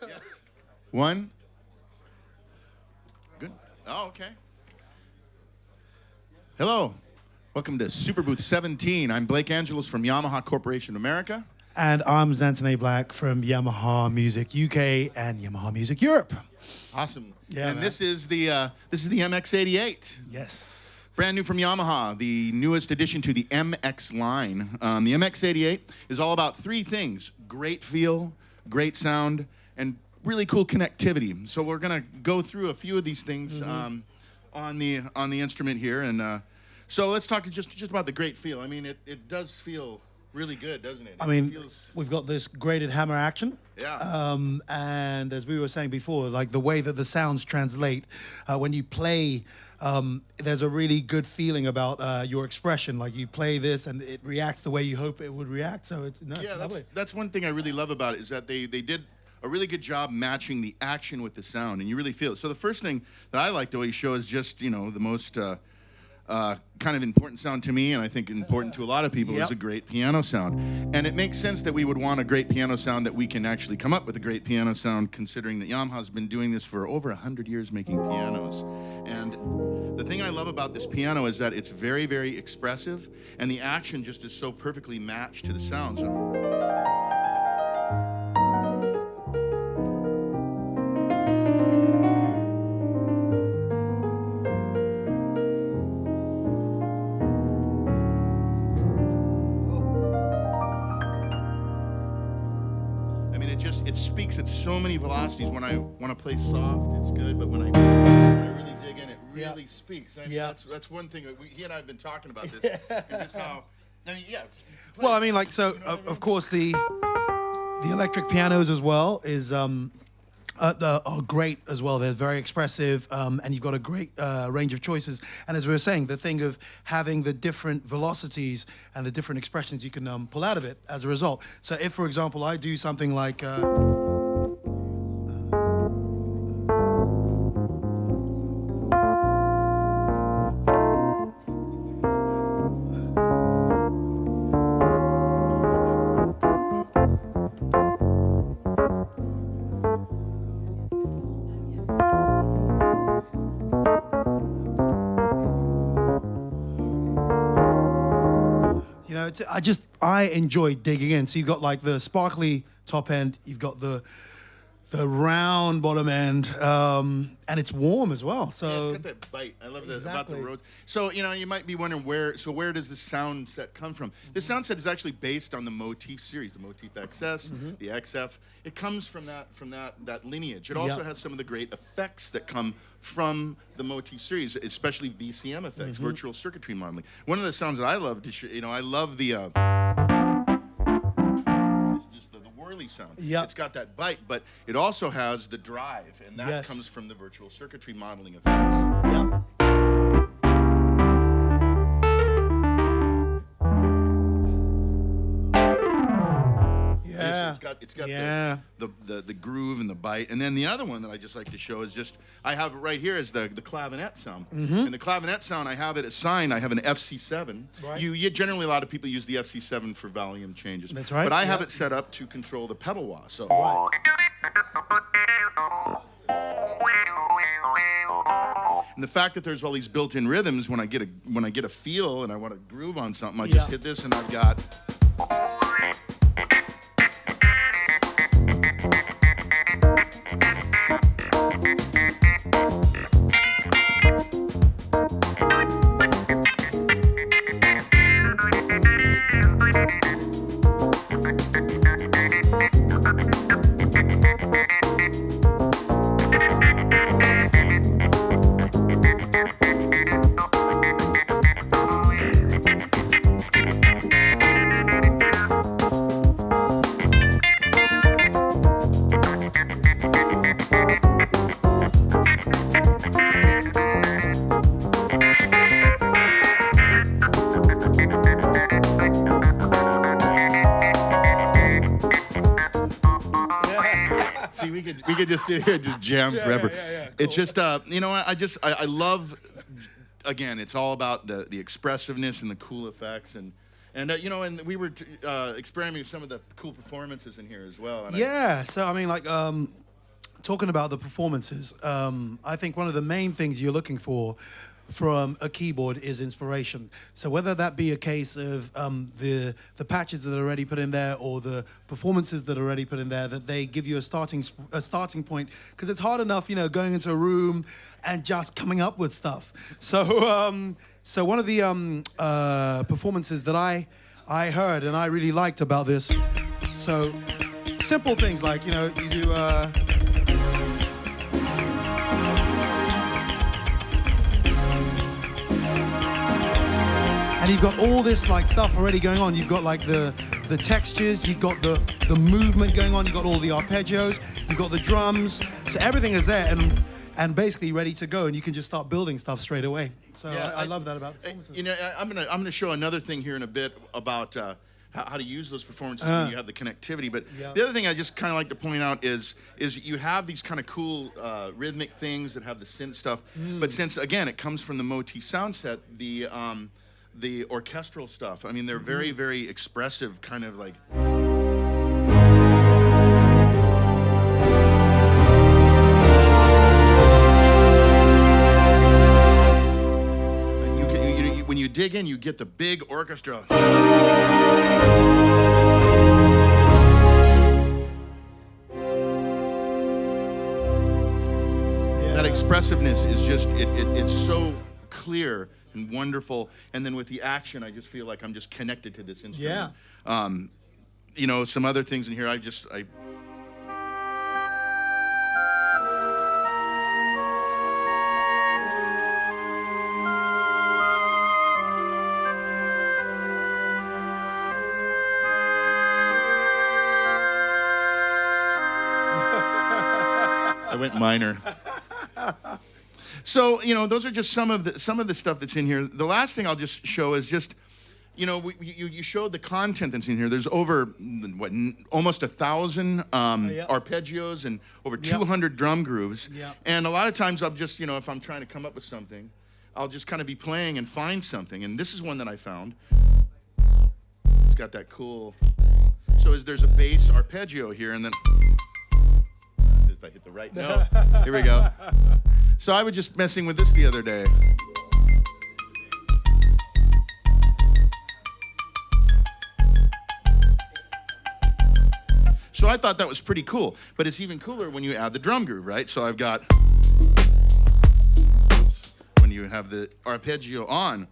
Yes. One. Good. Oh, okay. Hello. Welcome to Superbooth 17. I'm Blake Angelos from Yamaha Corporation of America. And I'm Xantoné Blacq from Yamaha Music UK and Yamaha Music Europe. Awesome. Yeah, and man. this is the MX88. Yes. Brand new from Yamaha, the newest addition to the MX line. The MX88 is all about three things: great feel, great sound, and really cool connectivity. So we're gonna go through a few of these things on the instrument here, and so let's talk just about the great feel. I mean, it does feel really good, doesn't it? I mean, It feels, we've got this graded hammer action. yeah. And as we were saying before, like the way that the sounds translate, when you play, there's a really good feeling about your expression. Like you play this and it reacts the way you hope it would react. So it's, no, Yeah, it's lovely. that's one thing I really love about it, is that they did a really good job matching the action with the sound, and you really feel it. So the first thing that I like to always show is just, you know, the most kind of important sound to me, and I think important to a lot of people, Yep. is a great piano sound. And it makes sense that we would want a great piano sound, that we can actually come up with a great piano sound, considering that Yamaha's been doing this for over 100 years, making pianos. And the thing I love about this piano is that it's very, very expressive, and the action just is so perfectly matched to the sound. So it speaks at so many velocities. When I want to play soft, it's good, but when I really dig in, it really speaks. I mean, that's one thing that he and I have been talking about this, and just how, I mean, yeah. Well, I mean, like, so, of course, the electric pianos as well is are great as well. They're very expressive, and you've got a great range of choices. And as we were saying, the thing of having the different velocities and the different expressions you can pull out of it as a result. So if, for example, I do something like... I enjoy digging in. So you've got like the sparkly top end, you've got the round bottom end, and it's warm as well. So yeah, it's got that bite. I love that about the road. So, you know, you might be wondering where does this sound set come from? This sound set is actually based on the Motif series, the Motif XS, the XF. It comes from that lineage. It also has some of the great effects that come from the Motif series, especially VCM effects, virtual circuitry modeling. One of the sounds that I love to I love the whirly sound. Yep. It's got that bite, but it also has the drive, and that Yes. comes from the virtual circuitry modeling effects. yeah. It's got the groove and the bite. And then the other one that I just like to show is just, I have it right here, is the clavinet sound. And the clavinet sound, I have it assigned, I have an FC7. Right. You generally, a lot of people use the FC7 for volume changes. That's right. But I have it set up to control the pedal wah. So. And the fact that there's all these built-in rhythms, when I get a feel and I want to groove on something, I just hit this and I've got. We could just sit here and just jam forever. Cool. It's just, you know, I love, again, it's all about the expressiveness and the cool effects, and And you know, and we were experimenting with some of the cool performances in here as well. And yeah. So I mean, like talking about the performances, I think one of the main things you're looking for from a keyboard is inspiration. So whether that be a case of the patches that are already put in there or the performances that are already put in there, that they give you a starting point, because it's hard enough, you know, going into a room and just coming up with stuff. So so one of the performances that I heard and I really liked about this, so simple things like, you know, you do and you've got all this like stuff already going on. You've got like the textures, you've got the movement going on, you've got all the arpeggios, you've got the drums. So everything is there and basically ready to go, and you can just start building stuff straight away. So yeah, I love that about performances. You know, I'm gonna show another thing here in a bit about how to use those performances when you have the connectivity. But the other thing I just kind of like to point out is you have these kind of cool rhythmic things that have the synth stuff. But since again it comes from the Motif sound set, the orchestral stuff, I mean, they're very, very expressive, kind of like. When you dig in, you get the big orchestra. That expressiveness is just, it's so clear and wonderful, and then with the action, I just feel like I'm just connected to this instrument. Yeah. You know, some other things in here, I went minor. So, you know, those are just some of the stuff that's in here. The last thing I'll just show is just, you know, you showed the content that's in here. There's over, what, almost 1,000 arpeggios and over 200 drum grooves. And a lot of times I'll just, you know, if I'm trying to come up with something, I'll just kind of be playing and find something. And this is one that I found. It's got that cool, so there's a bass arpeggio here, and then, if I hit the right note, here we go. So I was just messing with this the other day. So I thought that was pretty cool, but it's even cooler when you add the drum groove, right? So I've got, oops, when you have the arpeggio on.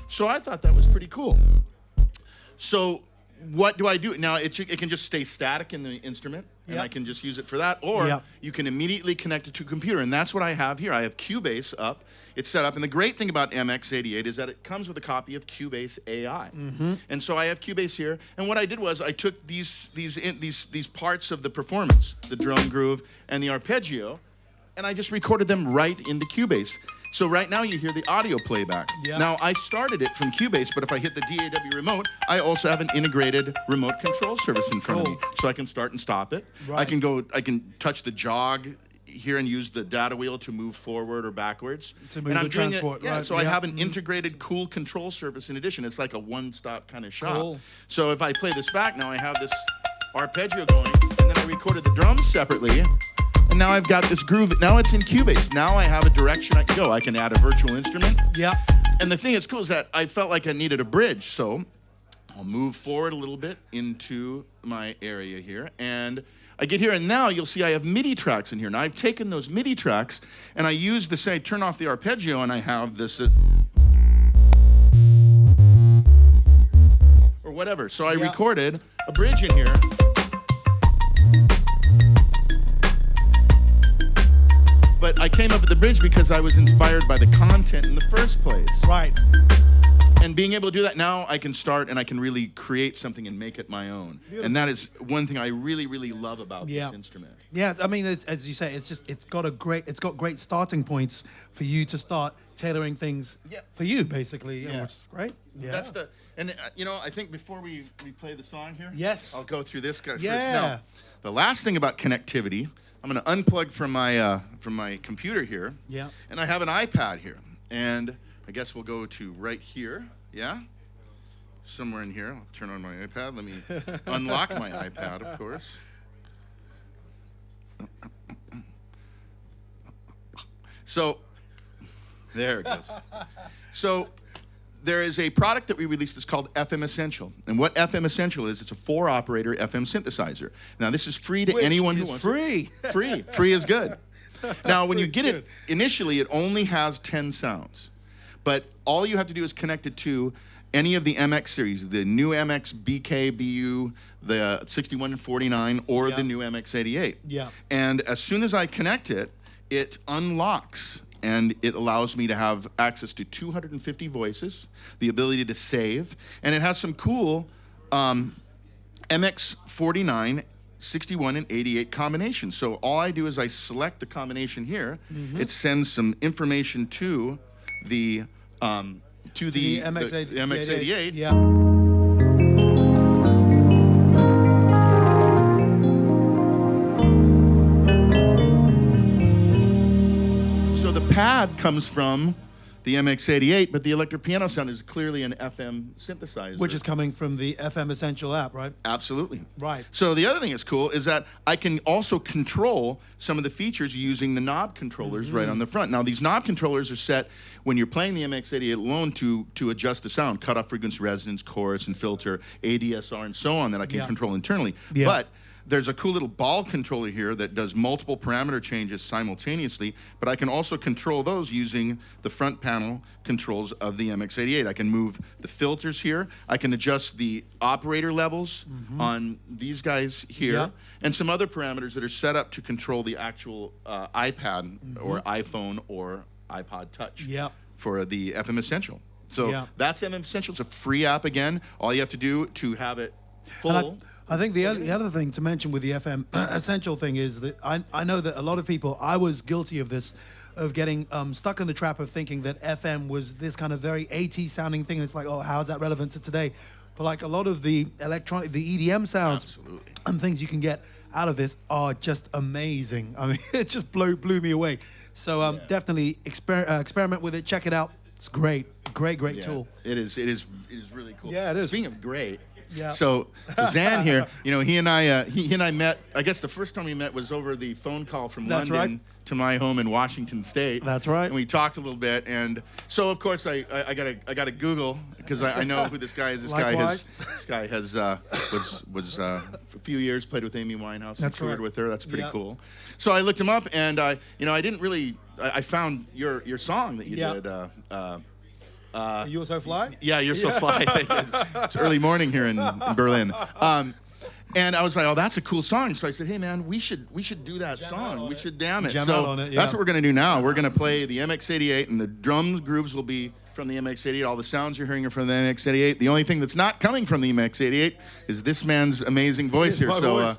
So I thought that was pretty cool. So what do I do? Now, it can just stay static in the instrument, and I can just use it for that, or you can immediately connect it to a computer, and that's what I have here. I have Cubase up. It's set up, and the great thing about MX88 is that it comes with a copy of Cubase AI. And so I have Cubase here, and what I did was I took these parts of the performance, the drum groove and the arpeggio, and I just recorded them right into Cubase. So right now you hear the audio playback. Now I started it from Cubase, but if I hit the DAW remote, I also have an integrated remote control service in front of me. So I can start and stop it. I can touch the jog here and use the data wheel to move forward or backwards. To move the transport, right. So I have an integrated cool control service in addition. It's like a one-stop kind of shop. So if I play this back now, I have this arpeggio going, and then I recorded the drums separately. And now I've got this groove. Now it's in Cubase. Now I have a direction I can go. I can add a virtual instrument. And the thing that's cool is that I felt like I needed a bridge. So I'll move forward a little bit into my area here. And I get here, and now you'll see I have MIDI tracks in here. Now I've taken those MIDI tracks, and I use the, say, turn off the arpeggio, and I have this, or whatever. So I recorded a bridge in here. But I came up with the bridge because I was inspired by the content in the first place. Right. And being able to do that, now I can start and I can really create something and make it my own. Beautiful. And that is one thing I really, really love about this instrument. Yeah, I mean, as you say, it's got great starting points for you to start tailoring things for you, basically. Yeah. Which is great. Yeah. And I think before we play the song here, Yes. I'll go through this guy first. Yeah. Now, the last thing about connectivity, I'm going to unplug from my computer here. Yeah. And I have an iPad here, and I guess we'll go to right here. Yeah. Somewhere in here. I'll turn on my iPad. Let me unlock my iPad, of course. So, there it goes. So, there is a product that we released that's called FM Essential. And what FM Essential is, it's a 4-operator FM synthesizer. Now, this is free to anyone who wants free. it. Free. Free is good. Now, when you get it, initially, it only has 10 sounds. But all you have to do is connect it to any of the MX series, the new MX BK, BU, the 61 and 49, or the new MX88. Yeah. And as soon as I connect it, it unlocks, and it allows me to have access to 250 voices, the ability to save, and it has some cool MX49, 61, and 88 combinations. So all I do is I select the combination here. It sends some information to the MX88. Yeah. So the pad comes from the MX88, but the electric piano sound is clearly an FM synthesizer. Which is coming from the FM Essential app, right? Absolutely. Right. So the other thing that's cool is that I can also control some of the features using the knob controllers right on the front. Now, these knob controllers are set when you're playing the MX88 alone to adjust the sound, cutoff frequency, resonance, chorus, and filter, ADSR, and so on that I can control internally. Yeah. But there's a cool little ball controller here that does multiple parameter changes simultaneously, but I can also control those using the front panel controls of the MX88. I can move the filters here. I can adjust the operator levels on these guys here, and some other parameters that are set up to control the actual iPad or iPhone or iPod Touch for the FM Essential. So that's FM Essential. It's a free app again. All you have to do to have it full. I think the other thing to mention with the FM Essential thing is that I know that a lot of people, I was guilty of this, of getting stuck in the trap of thinking that FM was this kind of very 80s sounding thing. It's like, oh, how is that relevant to today? But like a lot of the electronic, the EDM sounds and things you can get out of this are just amazing. I mean, it just blew me away. So definitely experiment with it, check it out. It's great, great tool. It is really cool. Yeah, it is. Speaking of great. Yeah. So Zan here, he and I met. I guess the first time we met was over the phone call from London to my home in Washington State. That's right. And we talked a little bit, and so of course I gotta Google because I know who this guy is. This guy has was a few years played with Amy Winehouse. That's toured correct. with her. That's pretty cool. So I looked him up, and I didn't really. I found your song that you did. You Were So Fly? Yeah, You're So Fly. It's early morning here in Berlin. And I was like, oh, that's a cool song. So I said, hey, man, we should do that song. We should jam it. Jam so out on it, that's what we're going to do now. We're going to play the MX88, and the drum grooves will be from the MX88. All the sounds you're hearing are from the MX88. The only thing that's not coming from the MX88 is this man's amazing voice here. So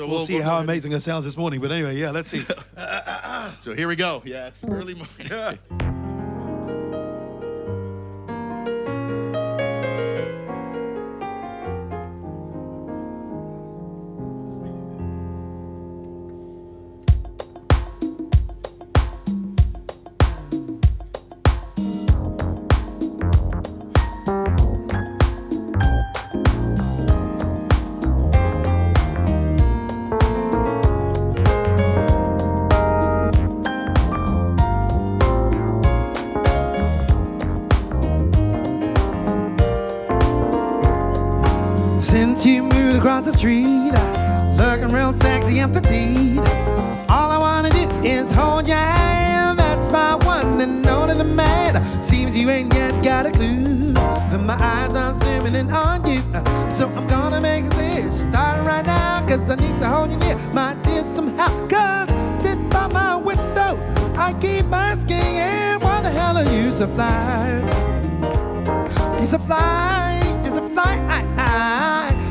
we'll see how amazing it sounds this morning. But anyway, yeah, let's see. So here we go. Yeah, it's early morning. Since you moved across the street, looking real sexy and petite, all I wanna do is hold your hand. That's my one and only demand. Seems you ain't yet got a clue that my eyes are zooming in on you. So I'm gonna make a list, starting right now, cause I need to hold you near, my dear, somehow. Cause sitting by my window, I keep asking, why the hell are you so fly? You're so fly, you're so fly.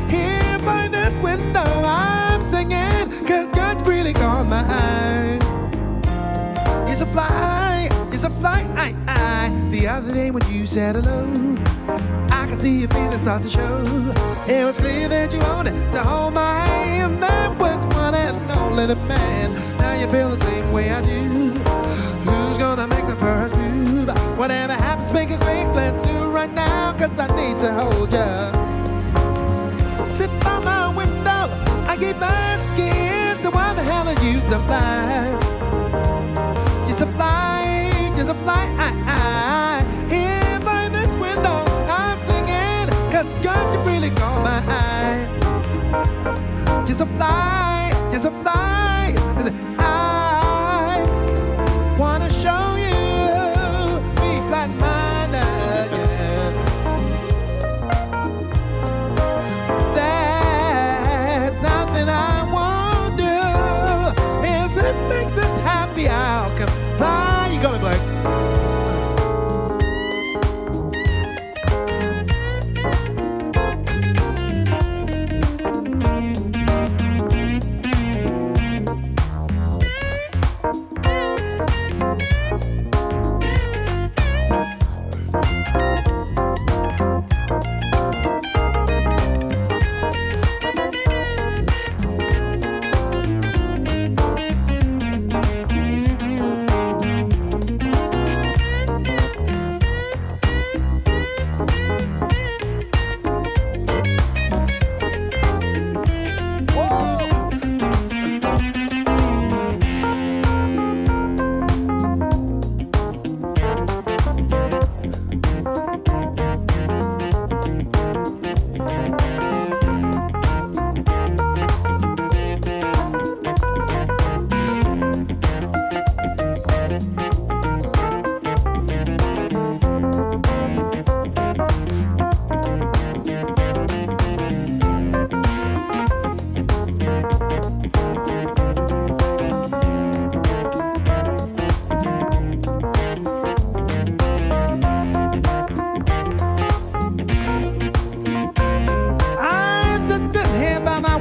Here by this window I'm singing, cause God really caught my eye. You're so fly, the the other day when you said hello, I could see your feelings start to show. It was clear that you wanted to hold my hand. That was one and only the man. Now you feel the same way I do. Who's gonna make the first move? Whatever happens, make a great plan to right now, 'cause I need to hold ya. Sit by my window, I keep asking, so why the hell are you so fly? You're so fly, you're so fly. Here by this window, I'm singing, 'cause God, you really caught my eye. You're so fly, you're so fly. I wanna show you me flat-minded, yeah. There's nothing I won't do. If it makes us happy, I'll comply. You got it, Blake.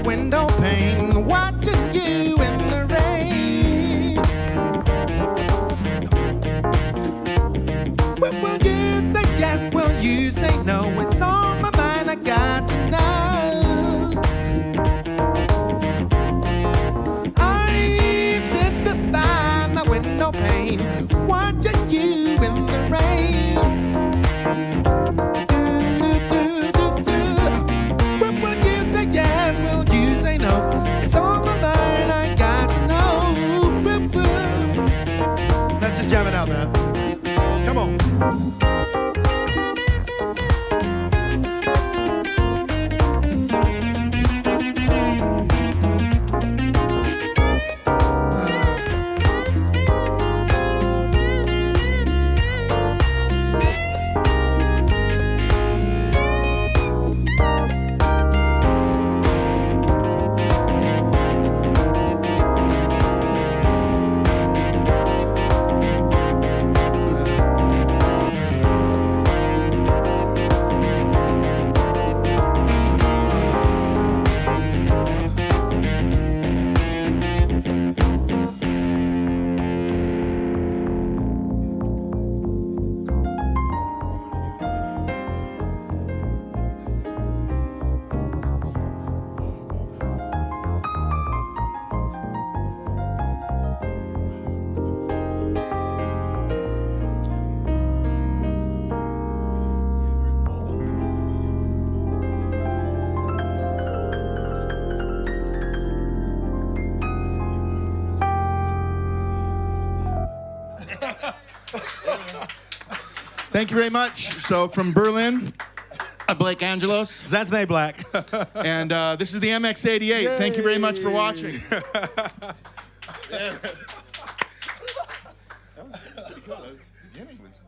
Window pane, watching you in the rain. Well, will you say yes? Will you say no? It's on my mind, I got to know. I'm sitting by my window pane, watching you in the rain. It's on my mind, I got to know. Let's just jam it out, man. Come on. Thank you very much. So from Berlin, Blake Angelos. Xantoné Blacq. And this is the MX88. Yay. Thank you very much for watching. Yeah. That was pretty cool. The beginning was